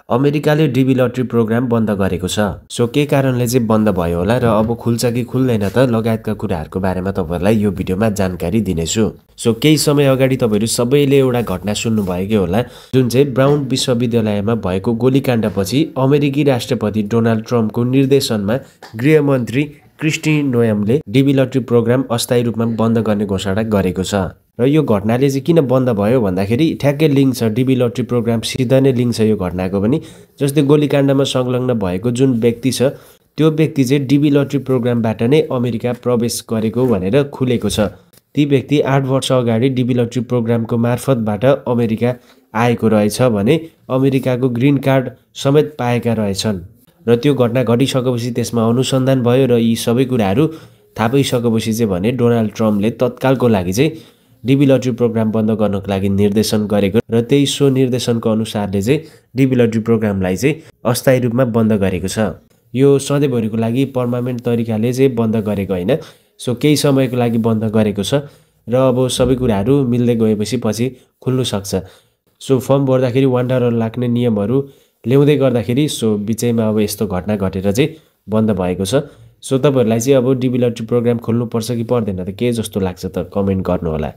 अमेरिकाले DB lottery programme बन्द गरेको छ। सो के कारणले चाहिँ बन्द भयो होला र अब खुल्छ कि खुल्दैन त लगायतका कुराहरूको बारेमा तपाईहरुलाई यो भिडियोमा जानकारी दिनेछु। सो केही समय अगाडि तपाईहरु सबैले एउटा घटना सुन्नुभएकै होला, जुन चाहिँ ब्राउन विश्वविद्यालयमा भएको गोलीकाण्डपछि अमेरिकी राष्ट्रपति डोनाल्ड ट्रम्पको निर्देशनमा गृहमन्त्री क्रिस्टी नोएमले डिबी लटरी प्रोग्राम अस्थायी रूपमा बन्द गर्ने घोषणा गरेको छ। र यो घटनाले चाहिँ किन बन्द भयो भन्दाखेरि ठ्याक्कै लिङ्क छ, डिबी लटरी प्रोग्रामसित नै लिङ्क छ यो घटनाको पनि। जस्तै गोलीकाण्डमा संलग्न भएको जुन व्यक्ति छ त्यो व्यक्ति चाहिँ डिबी लटरी प्रोग्रामबाट नै अमेरिका प्रवेश गरेको भनेर खुलेको छ। ती व्यक्ति 8 वर्ष अगाडि डिबी लटरी प्रोग्रामको मार्फतबाट अमेरिका आएको रहेछ भने अमेरिकाको ग्रीन कार्ड समेत पाएका रहेछन्। र त्यो घटना घटिसकेपछि त्यसमा अनुसन्धान भयो र यी सबै कुराहरू थाहा पाइसकेपछि चाहिँ भने डोनाल्ड ट्रम्पले तत्कालको लागि चाहिँ डिबी लटरी प्रोग्राम बन्द गर्नको लागि निर्देशन गरेको र त्यही सो निर्देशनको अनुसारले चाहिँ डिबी लटरी प्रोग्रामलाई चाहिँ अस्थायी रूपमा बन्द गरेको छ। यो सधैँभरिको लागि पर्मानेन्ट तरिकाले चाहिँ बन्द गरेको होइन। सो केही समयको लागि बन्द गरेको छ र अब सबै कुराहरू मिल्दै गएपछि पछि खुल्नु सक्छ। सो फर्म भर्दाखेरि $1 लाग्ने नियमहरू ल्याउँदै गर्दाखेरि सो बिचैमा अब यस्तो घटना घटेर चाहिँ बन्द भएको छ। सो तपाईहरुलाई चाहिँ अब डिबी लटरी प्रोग्राम खोल्नुपर्छ कि पर्दैन त के जस्तो लाग्छ त कमेन्ट गर्नु होला।